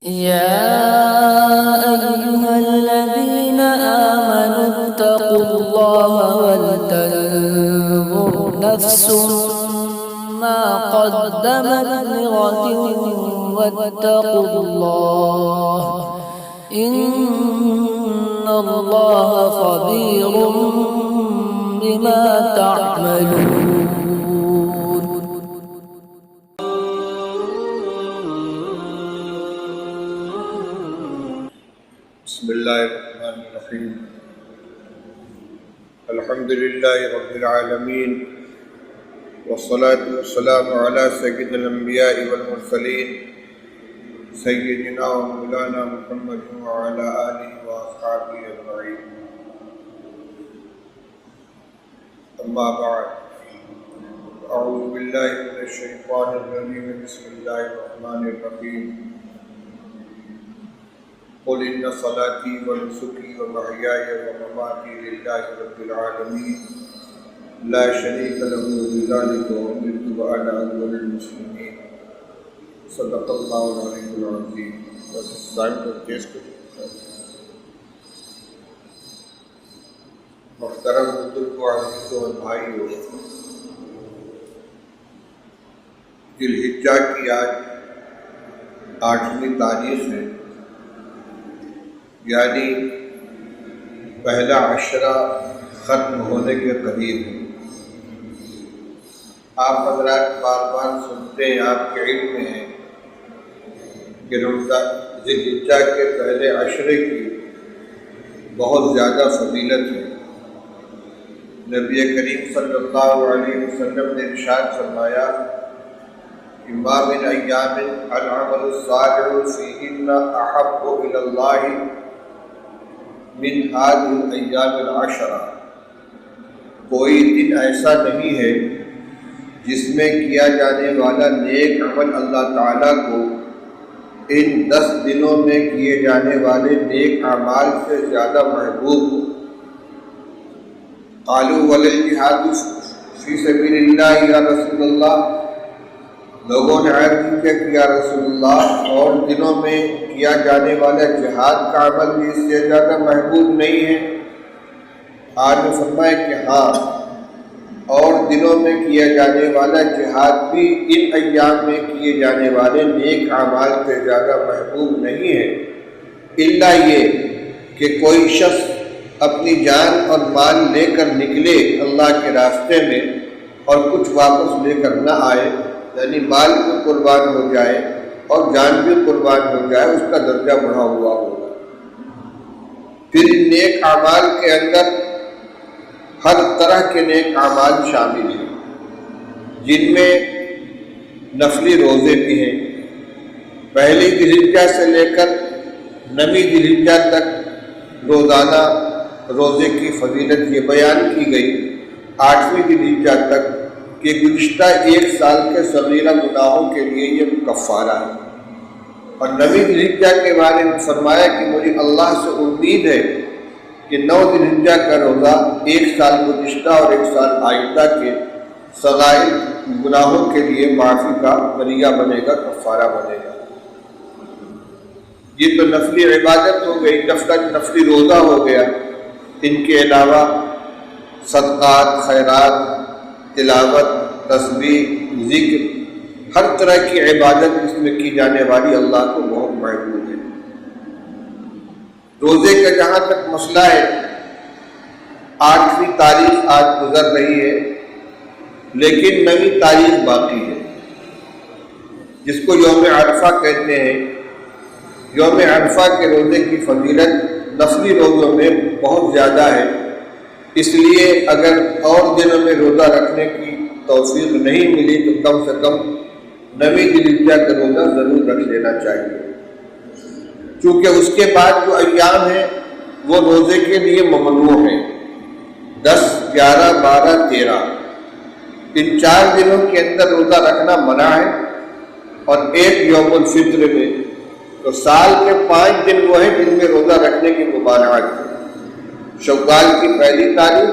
يا أيها الذين آمنوا اتقوا الله ولتنظر نفس ما قدمت لغد واتقوا الله إن الله خبير بما تعملون. بسم الله الرحمن الرحيم. الحمد لله رب العالمين، والصلاة والسلام على سيد الأنبياء والمرسلين سيدنا ومولانا محمد وعلى آله وأصحابه أجمعين. أما بعد، أعوذ بالله من الشيطان الرجيم. بسم الله الرحمن الرحيم. قل إن صلاتي ونسكي ومحياي ومماتي لله رب العالمين لا شريك له بذلك وأمرت وأنا أول المسلمين. صدق الله العلي العظيم. محترم بزرگ و عزیزوں اور بھائیوں، ذی الحجہ کی آج 8ویں تاریخ ہے، یعنی پہلا عشرہ ختم ہونے کے قریب ہے۔ آپ حضرات بار بار سنتے ہیں، آپ کے علم میں ہے کہ رمضان ذی الحجہ کے پہلے عشرے کی بہت زیادہ فضیلت ہے۔ نبی کریم صلی اللہ علیہ وسلم نے ارشاد فرمایا کہ ما من ایام العمل الصالح فیہن احب الی اللہ من هذه الایام العشرہ، کوئی دن ایسا نہیں ہے جس میں کیا جانے والا نیک عمل اللہ تعالیٰ کو ان 10 دنوں میں کیے جانے والے نیک اعمال سے زیادہ محبوب ہو۔ قالوا وللجہاد فی سبیل اللہ یا رسول اللہ، لوگوں نے عرض کیا کہ یا رسول اللہ، اور دنوں میں کیا جانے والا جہاد کا عمل بھی اس سے زیادہ محبوب نہیں ہے؟ آپ نے فرمایا کہ ہاں، اور دنوں میں کیا جانے والا جہاد بھی ان ایام میں کیے جانے والے نیک اعمال سے زیادہ محبوب نہیں ہے، الا یہ کہ کوئی شخص اپنی جان اور مال لے کر نکلے اللہ کے راستے میں اور کچھ واپس لے کر نہ آئے، یعنی مال بھی قربان ہو جائے اور جان بھی قربان ہو جائے، اس کا درجہ بڑھا ہوا ہوگا۔ پھر نیک اعمال کے اندر ہر طرح کے نیک اعمال شامل ہیں، جن میں نفلی روزے بھی ہیں۔ پہلی ذی الحجہ سے لے کر 9ویں ذی الحجہ تک روزانہ روزے کی فضیلت یہ بیان کی گئی، 8ویں ذی الحجہ تک کہ گزشتہ 1 سال کے صغیرہ گناہوں کے لیے یہ کفارہ ہے۔ اور 9ویں ذی الحجہ کے بارے میں فرمایا کہ مجھے اللہ سے امید ہے کہ 9 ذی الحجہ کا روزہ 1 سال گزشتہ اور 1 سال آئندہ کے صغائر گناہوں کے لیے معافی کا ذریعہ بنے گا، کفارہ بنے گا۔ یہ تو نفلی عبادت ہو گئی، نفلی روزہ ہو گیا۔ ان کے علاوہ صدقات، خیرات، تلاوت، تسبیح، ذکر، ہر طرح کی عبادت اس میں کی جانے والی اللہ کو بہت محبوب ہے۔ روزے کا جہاں تک مسئلہ ہے، 8ویں تاریخ آج گزر رہی ہے، لیکن 9ویں تاریخ باقی ہے، جس کو یوم عرفہ کہتے ہیں۔ یوم عرفہ کے روزے کی فضیلت نفلی روزوں میں بہت زیادہ ہے، اس لیے اگر اور دنوں میں روزہ رکھنے کی توفیق نہیں ملی تو کم سے کم 9ویں ذی الحجہ کا روزہ ضرور رکھ لینا چاہیے، چونکہ اس کے بعد جو ایام ہیں وہ روزے کے لیے ممنوع ہیں۔ 10، 11، 12، 13 ان 4 دنوں کے اندر روزہ رکھنا منع ہے، اور ایک یوم الفطر میں، تو سال کے 5 دن وہ ہیں جن میں روزہ رکھنے کی ممانعت ہے۔ شوال کی پہلی تاریخ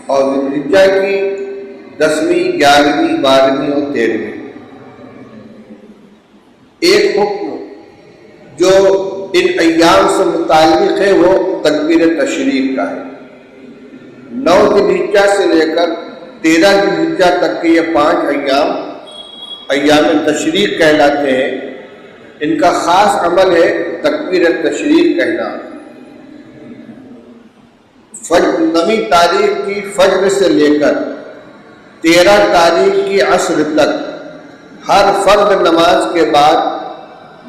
اور ذی الحجہ کی 10ویں، 11ویں، 12ویں اور 13ویں۔ ایک حکم جو ان ایام سے متعلق ہے وہ تکبیر تشریق کا ہے۔ 9 ذی الحجہ سے لے کر 13 ذی الحجہ تک کے یہ 5 ایام تشریق کہلاتے ہیں۔ ان کا خاص عمل ہے تکبیر تشریق کہنا۔ 9 تاریخ کی فجر سے لے کر 13 تاریخ کی عصر تک ہر فرض نماز کے بعد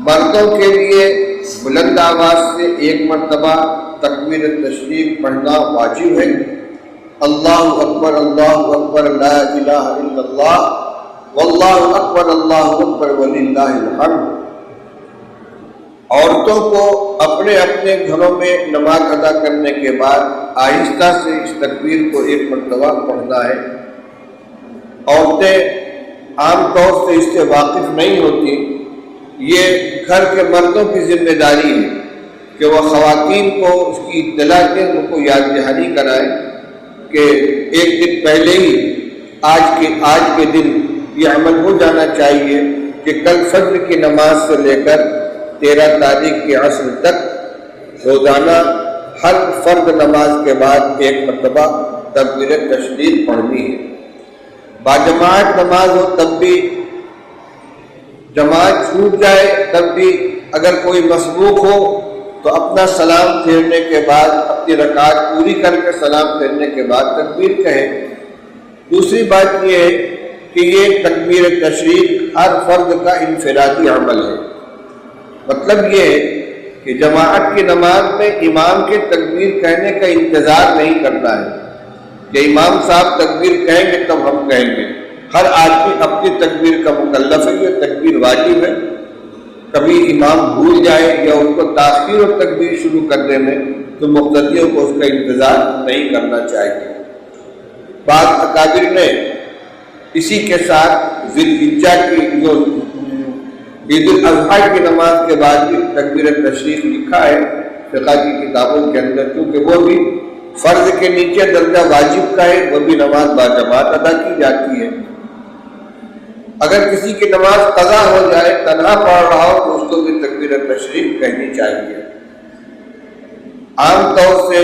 مردوں کے لیے بلند آواز سے 1 مرتبہ تکبیر تشریق پڑھنا واجب ہے۔ اللہ اکبر لا الہ الا اللہ واللہ اکبر وللہ الحمد۔ عورتوں کو اپنے اپنے گھروں میں نماز ادا کرنے کے بعد آہستہ سے اس تکبیر کو 1 مرتبہ پڑھنا ہے۔ عورتیں عام طور سے اس سے واقف نہیں ہوتی۔ یہ گھر کے مردوں کی ذمہ داری ہے کہ وہ خواتین کو اس کی اطلاع دیں، ان کو یاد دہانی کرائیں کہ 1 دن پہلے ہی آج کے دن یہ عمل ہو جانا چاہیے کہ کل فجر کی نماز سے لے کر 13 تاریخ کی عصر تک روزانہ ہر فرض نماز کے بعد 1 مرتبہ تکبیر تشریق پڑھنی ہے۔ باجماعت نماز ہو تب بھی، جماعت چھوٹ جائے تب بھی، اگر کوئی مسبوق ہو تو اپنا سلام پھیرنے کے بعد، اپنی رکعت پوری کر کے سلام پھیرنے کے بعد تکبیر کہے۔ دوسری بات یہ ہے کہ یہ تکبیر تشریق ہر فرد کا انفرادی عمل ہے۔ مطلب یہ ہے کہ جماعت کی نماز میں امام کے تکبیر کہنے کا انتظار نہیں کرنا ہے کہ امام صاحب تکبیر کہیں گے تب ہم کہیں گے۔ ہر آدمی اپنی تکبیر کا مکلف ہے، یہ تکبیر واجب ہے۔ کبھی امام بھول جائے یا اس کو تاخیر و تکبیر شروع کرنے میں تو مقتدیوں کو اس کا انتظار نہیں کرنا چاہیے۔ بعض اکابر نے اسی کے ساتھ ذی الحجہ کی جو عید الاضحیٰ کی نماز کے بعد بھی تکبیر تشریق لکھا ہے فقہ کی کتابوں کے اندر، کیونکہ وہ بھی فرض کے نیچے درجہ واجب کا ہے، وہ بھی نماز باجماعت ادا کی جاتی ہے۔ اگر کسی کی نماز قضا ہو جائے، تنہا پڑھ رہا ہو تو اس کو بھی تکبیر تشریق کہنی چاہیے۔ عام طور سے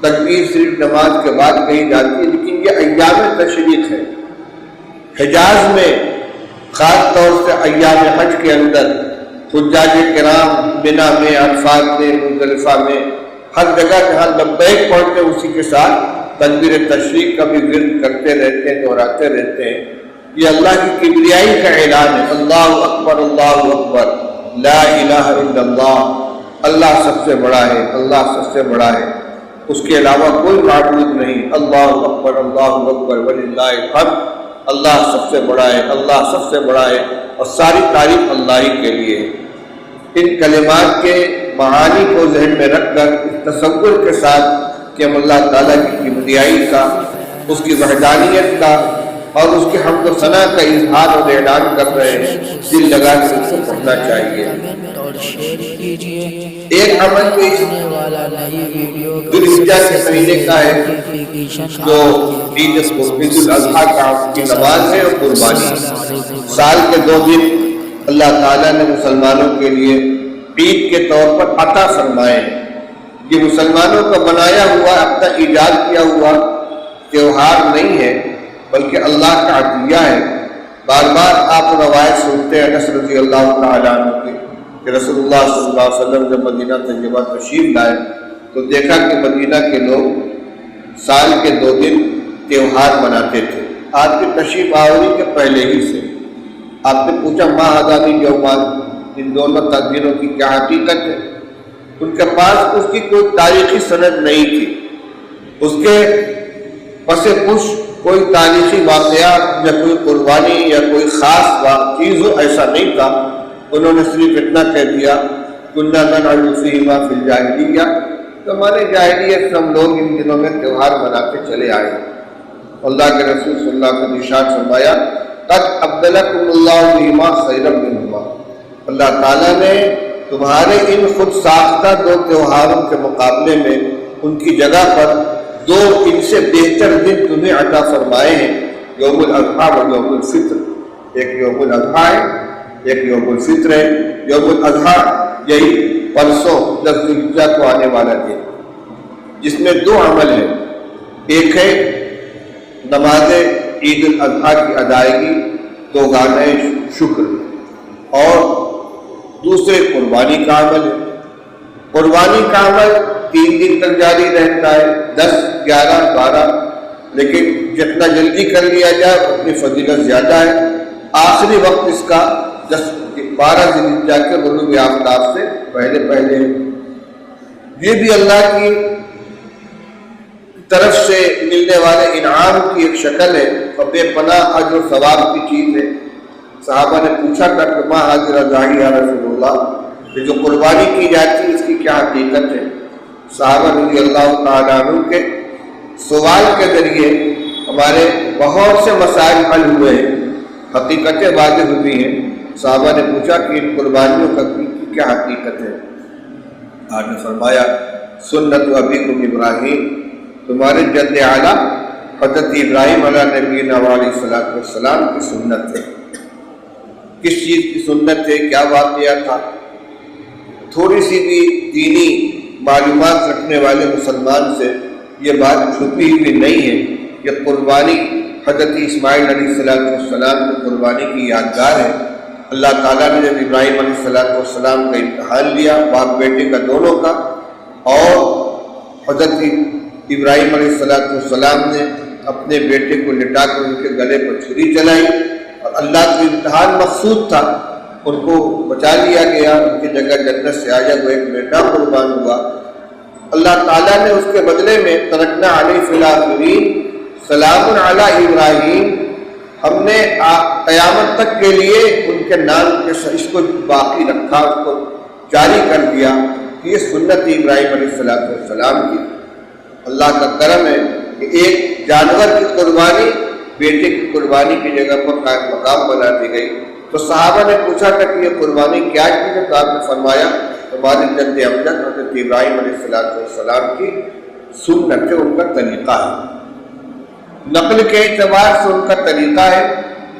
تکبیر صرف نماز کے بعد کہی جاتی ہے، لیکن یہ ایام تشریق ہے۔ حجاز میں خاص طور سے ایام حج کے اندر حجاج کرام منا میں، عرفات میں، مزدلفہ میں، ہر جگہ جہاں لبیک پڑھتے ہیں اسی کے ساتھ تکبیر تشریق کا بھی ورد کرتے رہتے ہیں، دہراتے رہتے ہیں۔ یہ اللہ کی کبریائی کا اعلان ہے، اللہ اکبر لا الہ الا اللہ، اللہ سب سے بڑا ہے، اللہ سب سے بڑا ہے، اس کے علاوہ کوئی معبود نہیں، اللہ اکبر وللہ الحمد، اللہ سب سے بڑا ہے، اللہ سب سے بڑا ہے، اور ساری تعریف اللہ ہی کے لیے۔ ان کلمات کے معانی کو ذہن میں رکھ کر اس تصور کے ساتھ کہ ہم اللہ تعالیٰ کی کبریائی کا، اس کی وحدانیت کا اور اس کی حمد و ثنا کا اظہار اور اعلان کر رہے ہیں، دل لگا کے اس کو پڑھنا چاہیے۔ ایک عمل تو ذی الحجہ کے مہینے کا ہے جو عید الاضحیٰ کی نماز ہے اور قربانی۔ سال کے 2 دن اللہ تعالیٰ نے مسلمانوں کے لیے عید کے طور پر عطا فرمائے ہیں۔ یہ مسلمانوں کا بنایا ہوا، اپنا ایجاد کیا ہوا تہوار نہیں ہے، بلکہ اللہ کا عطیہ ہے۔ بار بار آپ روایت سنتے ہیں انس رضی اللہ تعالیٰ عنہ کی کہ رسول اللہ صلی اللہ علیہ وسلم جب مدینہ طیبہ تشریف لائے تو دیکھا کہ مدینہ کے لوگ سال کے 2 دن تہوار مناتے تھے۔ آپ کی تشریف آوری کے پہلے ہی سے آپ نے پوچھا ما آزادی یومان، ان دونوں تقدیروں کی کیا حقیقت ہے؟ ان کے پاس اس کی کوئی تاریخی سند نہیں تھی، اس کے پس پش کوئی تاریخی واقعہ یا کوئی قربانی یا کوئی خاص چیز ہو، ایسا نہیں تھا۔ انہوں نے صرف اتنا کہہ دیا کننا ننعل فیہما فی الجاہلیہ، تو ہمارے جاہلیت سے ہم لوگ ان دنوں میں تہوار مناتے چلے آئے۔ اللہ کے رسول صلی اللہ علیہ وسلم نے ارشاد فرمایا قد ابدلکم اللہ بہما خیرا منہما، اللہ تعالیٰ نے تمہارے ان خود ساختہ 2 تہواروں کے مقابلے میں ان کی جگہ پر 2 ان سے بہتر دن تمہیں عطا فرمائے ہیں، یوم الاضحیٰ و یوم الفطر۔ ایک یوم الاضحیٰ ہے، ایک یوم الفطر ہے۔ یوم الاضحیٰ یہی پرسوں 10 ذوالحجہ کو آنے والا دن، جس میں 2 عمل ہیں۔ ایک ہے نماز عید الاضحیٰ کی ادائیگی، 2 گانے شکر، اور دوسرے قربانی کا عمل ہے۔ قربانی کا عمل 3 دن تک جاری رہتا ہے، 10، 11، 12، لیکن جتنا جلدی کر لیا جائے اتنی فضیلت زیادہ ہے۔ آخری وقت اس کا 12 ذوالحجہ کے غروب آفتاب سے پہلے ہے۔ یہ بھی اللہ کی طرف سے ملنے والے انعام کی ایک شکل ہے اور بے پناہ اجر و ثواب کی چیز ہے۔ صحابہ نے پوچھا تھا کہ ما حاضر ذاہی یا رسول اللہ، کہ جو قربانی کی جاتی ہے اس کی کیا حقیقت ہے؟ صحابہ رضی اللہ تعالیٰ عنہ کے سوال کے ذریعے ہمارے بہت سے مسائل حل ہوئے ہیں، حقیقتیں واضح ہوئی ہیں۔ صحابہ نے پوچھا کہ ان قربانیوں کی کیا حقیقت ہے؟ آپ نے فرمایا سنت ابیکم ابراہیم، تمہارے جد اعلیٰ حضرت ابراہیم علیہ نبینا علیہ السلام کی سنت ہے۔ کس چیز کی سنت ہے؟ کیا واقعہ تھا؟ تھوڑی سی بھی دینی معلومات رکھنے والے مسلمان سے یہ بات چھپی ہوئی نہیں ہے کہ قربانی حضرت اسماعیل علیہ السلام کی قربانی کی یادگار ہے۔ اللہ تعالیٰ نے جب ابراہیم علیہ السلام کا امتحان لیا، باپ بیٹے کا دونوں کا، اور حضرت ابراہیم علیہ السلام نے اپنے بیٹے کو لٹا کر ان کے گلے پر چھری چلائی، اور اللہ کا امتحان مقصود تھا، ان کو بچا لیا گیا، ان کی جگہ جنت سے آیا ہوا ایک بیٹا قربان ہوا۔ اللہ تعالیٰ نے اس کے بدلے میں ترکنا علیہ فی الآخرین سلام علی ابراہیم، ہم نے قیامت تک کے لیے ان کے نام کے اس کو باقی رکھا، اس کو جاری کر دیا کہ یہ سنت ابراہیم علیہ السلام کی۔ اللہ کا کرم ہے کہ ایک جانور کی قربانی بیٹے کی قربانی کی جگہ پر قائم مقام بنا دی گئی۔ تو صحابہ نے پوچھا تھا کہ یہ قربانی کیا چیز ہے؟ تو آپ نے فرمایا ہمارے جد امجد حضرت ابراہیم علیہ السلام کی سنت ہے، ان کا طریقہ ہے۔ نقل کے اعتبار سے ان کا طریقہ ہے،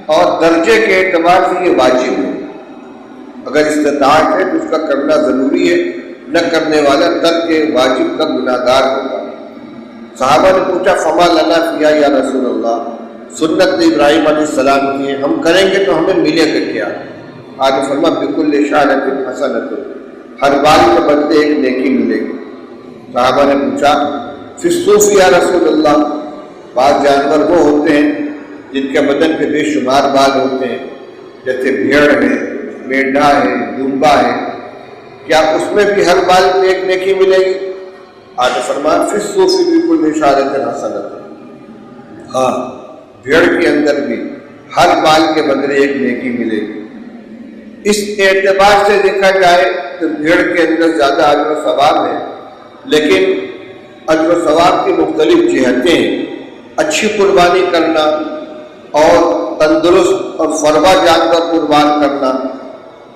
اور درجے کے اعتبار سے یہ واجب ہے۔ اگر استطاعت ہے تو اس کا کرنا ضروری ہے، نہ کرنے والا ترک واجب کا گناہگار ہوگا۔ صحابہ نے پوچھا فما لنا فیہا یا رسول اللہ، سنت ابراہیم علیہ السلام کی ہے، ہم کریں گے تو ہمیں ملے گا کیا؟ آگے فرمایا بکل شانۃ حسنۃ، ہر بال کے بدلے ایک نیکی ملے گی۔ صحابہ نے پوچھا فی الصوف یا رسول اللہ، بعض جانور وہ ہوتے ہیں جن کے بدن پہ بے شمار بال ہوتے ہیں، جیسے بھیڑ ہے، مینڈھا ہے، دمبا ہے، کیا اس میں بھی ہر بال پہ ایک نیکی ملے گی؟ آگے فرمایا فی الصوف بکل شانۃ حسنۃ، ہاں بھیڑ کے اندر بھی ہر بال کے بدلے ایک نیکی ملے گی۔ اس اعتبار سے دیکھا جائے تو بھیڑ کے اندر زیادہ اجر و ثواب ہے، لیکن اجر و ثواب کی مختلف جہتیں ہیں۔ اچھی قربانی کرنا اور تندرست اور فروا جانور قربان کرنا،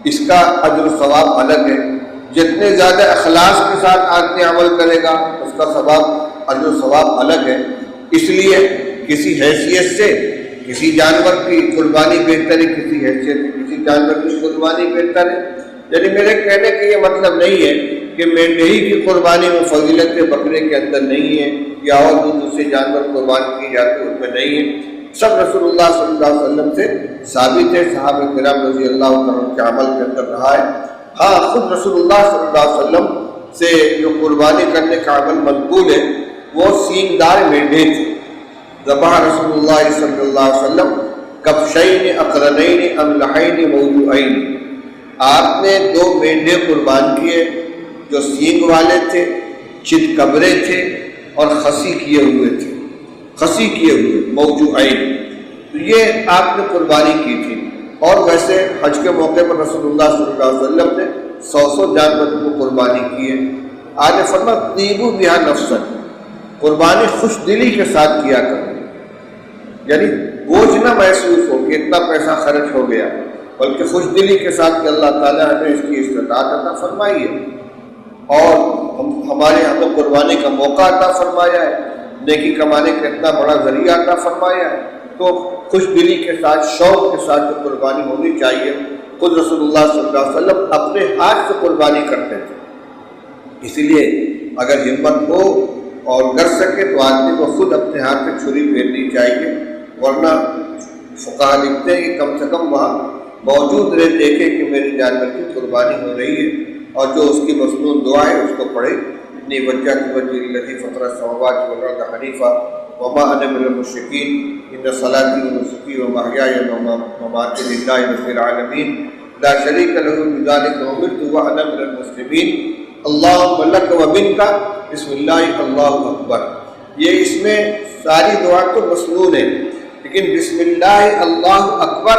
اس کا اجر و ثواب الگ ہے۔ جتنے زیادہ اخلاص کے ساتھ آدمی عمل کرے گا اس کا ثواب اجر و ثواب الگ ہے۔ اس لیے کسی حیثیت سے کسی جانور کی قربانی بہتر ہے، کسی حیثیت سے کسی جانور کی قربانی بہتر ہے۔ یعنی میرے کہنے کا یہ مطلب نہیں ہے کہ مینڈھی کی قربانی میں فضیلت بکرے کے اندر نہیں ہے، یا اور دوسرے جانور قربان کی جاتے ان میں نہیں ہے۔ سب رسول اللہ صلی اللہ علیہ وسلم سے ثابت ہے، صحابہ کرام رضی اللہ عنہ کے عمل کے اندر رہا ہے۔ ہاں خود رسول اللہ صلی اللہ علیہ وسلم سے جو قربانی کرنے کا عمل منقول ہے وہ سینگ دار مینڈھے تھے۔ ذبح رسول اللہ صلی اللہ علیہ وسلم کبشین اقرنین املحین موضوعین، آپ نے 2 مینڈھے قربان کیے جو سینگ والے تھے، چت کبرے تھے اور خسی کیے ہوئے موضوعین، تو یہ آپ نے قربانی کی تھی۔ اور ویسے حج کے موقع پر رسول اللہ صلی اللہ علیہ وسلم نے 100 جانوروں کو قربانی کی ہے۔ آج فرمایا طیبوا بہا نفسا، قربانی خوش دلی کے ساتھ کیا کرو، یعنی بوجھ نہ محسوس ہو کہ اتنا پیسہ خرچ ہو گیا، بلکہ خوش دلی کے ساتھ کہ اللہ تعالیٰ ہمیں اس کی استطاعت عطا فرمائی ہے اور ہمیں قربانی کا موقع عطا فرمایا ہے، نیکی کمانے کا اتنا بڑا ذریعہ عطا فرمایا ہے، تو خوش دلی کے ساتھ، شوق کے ساتھ جو قربانی ہونی چاہیے، خود رسول اللہ صلی اللہ علیہ وسلم اپنے ہاتھ سے قربانی کرتے تھے۔ اسی لیے اگر ہمت ہو اور کر سکے تو آدمی کو خود اپنے ہاتھ سے چھری پھیرنی چاہیے، ورنہ فقہا لکھتے ہیں کہ کم سے کم وہاں موجود رہے، دیکھے کہ میری جانور کی قربانی ہو رہی ہے، اور جو اس کی مصنون دعا ہے اس کو پڑھے، انی وجہت وجہی الذی فطر السماوات والارض حنیفا وما انا من المشرکین ان صلاتی ونسکی ومحیای ومماتی للہ رب العالمین لا شریک لہ بذلک امرت وانا من المسلمین اللہم لک ومنک بسم اللہ اللہ اکبر۔ یہ اس میں ساری دعا تو مصنون ہے، لیکن بسم اللہ اللہ اکبر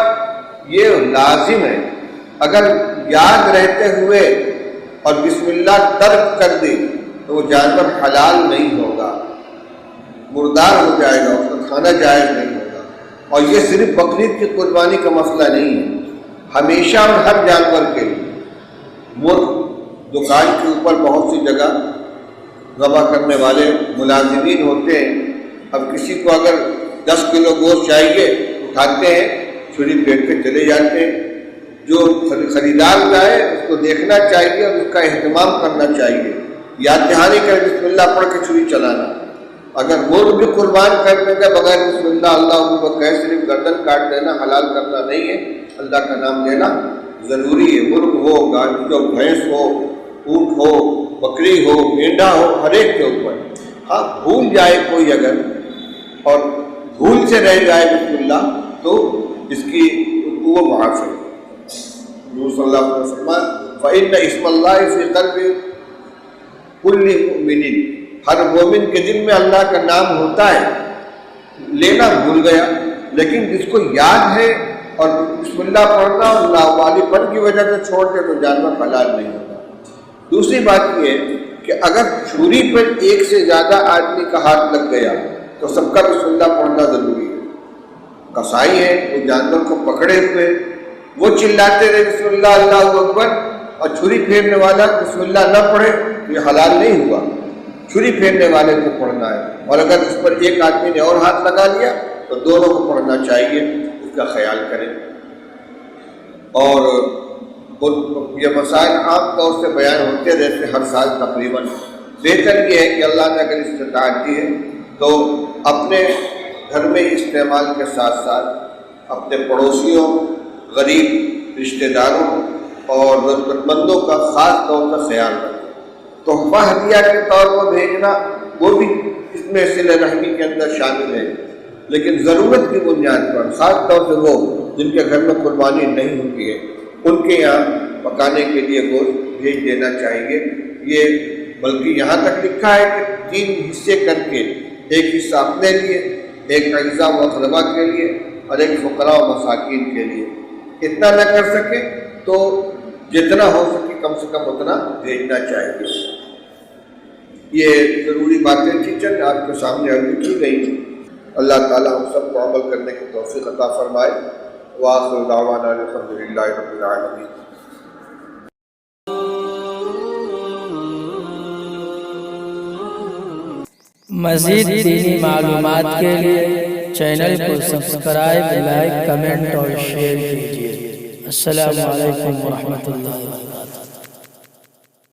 یہ لازم ہے۔ اگر یاد رہتے ہوئے اور بسم اللہ ترک کر دی تو وہ جانور حلال نہیں ہوگا، مردار ہو جائے گا، اس کا کھانا جائز نہیں ہوگا۔ اور یہ صرف بقرعید کی قربانی کا مسئلہ نہیں ہے، ہمیشہ اور ہر جانور کے لیے۔ مرغ دکان کے اوپر بہت سی جگہ ذبح کرنے والے ملازمین ہوتے ہیں، اب کسی کو اگر 10 کلو گوشت چاہیے اٹھاتے ہیں، چھری پھیر کے چلے جاتے ہیں۔ جو خریدار جائے اس کو دیکھنا چاہیے اور اس کا اہتمام کرنا چاہیے، یاد دہانی کر بسم اللہ پڑھ کے چھری چلانا۔ اگر مرغ بھی قربان کرنے کا بغیر بسم اللہ اللہ اکبر کہے صرف گردن کاٹ دینا حلال کرنا نہیں ہے، اللہ کا نام لینا ضروری ہے۔ مرغ ہو، جو بھینس ہو، اونٹ ہو، بکری ہو، مینڈا ہو، ہر ایک کے اوپر۔ ہاں بھول جائے کوئی اگر اور بھول سے رہ جائے بسم اللہ تو اس کی وہ معاف ہے۔ حضور صلی اللہ علیہ وسلم فإن اسم اللہ فی قلب کل مؤمن، ہر مومن کے دل میں اللہ کا نام ہوتا ہے، لینا بھول گیا، لیکن جس کو یاد ہے اور بسم اللہ پڑھنا اور لاوالی پن کی وجہ سے چھوڑ کے تو جانور حلال نہیں ہوتا۔ دوسری بات یہ ہے کہ اگر چھری پر ایک سے زیادہ آدمی کا ہاتھ لگ گیا تو سب کا بسم اللہ پڑھنا ضروری ہے۔ قصائی ہے وہ جانور کو پکڑے ہوئے، وہ چلاتے رہے بسم اللہ اللہ اکبر، اور چھری پھیرنے والا بسم اللہ نہ پڑھے تو یہ حلال نہیں ہوا، چھری پھیرنے والے کو پڑھنا ہے۔ اور اگر اس پر ایک آدمی نے اور ہاتھ لگا لیا تو دونوں کو پڑھنا چاہیے، اس کا خیال کریں۔ اور یہ مسائل عام طور سے بیان ہوتے رہتے ہر سال تقریباً۔ بہتر یہ ہے کہ اللہ نے اگر استطاعت دی ہے تو اپنے گھر میں استعمال کے ساتھ ساتھ اپنے پڑوسیوں، غریب رشتہ داروں اور ضرورت مندوں کا خاص طور پر خیال رکھیں۔ تحفہ ہدیہ کے طور پر بھیجنا وہ بھی اس میں صلہ رحمی کے اندر شامل ہے، لیکن ضرورت کی بنیاد پر خاص طور سے وہ جن کے گھر میں قربانی نہیں ہوتی ہے ان کے یہاں پکانے کے لیے گوشت بھیج دینا چاہیے۔ یہ بلکہ یہاں تک لکھا ہے کہ 3 حصے کر کے، ایک حصہ اپنے لیے، ایک اعزاء و اقربا کے لیے اور ایک فقراء و مساکین کے لیے۔ اتنا نہ کر سکے تو جتنا ہو سکے کم سے کم اتنا بھیجنا چاہیے۔ یہ ضروری باتیں تھیں چند آپ کے سامنے عرض کی گئی۔ اللہ تعالیٰ ہم سب کو عمل کرنے کی توفیق عطا فرمائے۔ وآخر دعوانا الحمدللہ رب العالمین۔ مزید دینی معلومات کے لیے چینل کو سبسکرائب، لائک، کمنٹ اور شیئر کیجیے۔ السلام علیکم ورحمۃ اللہ۔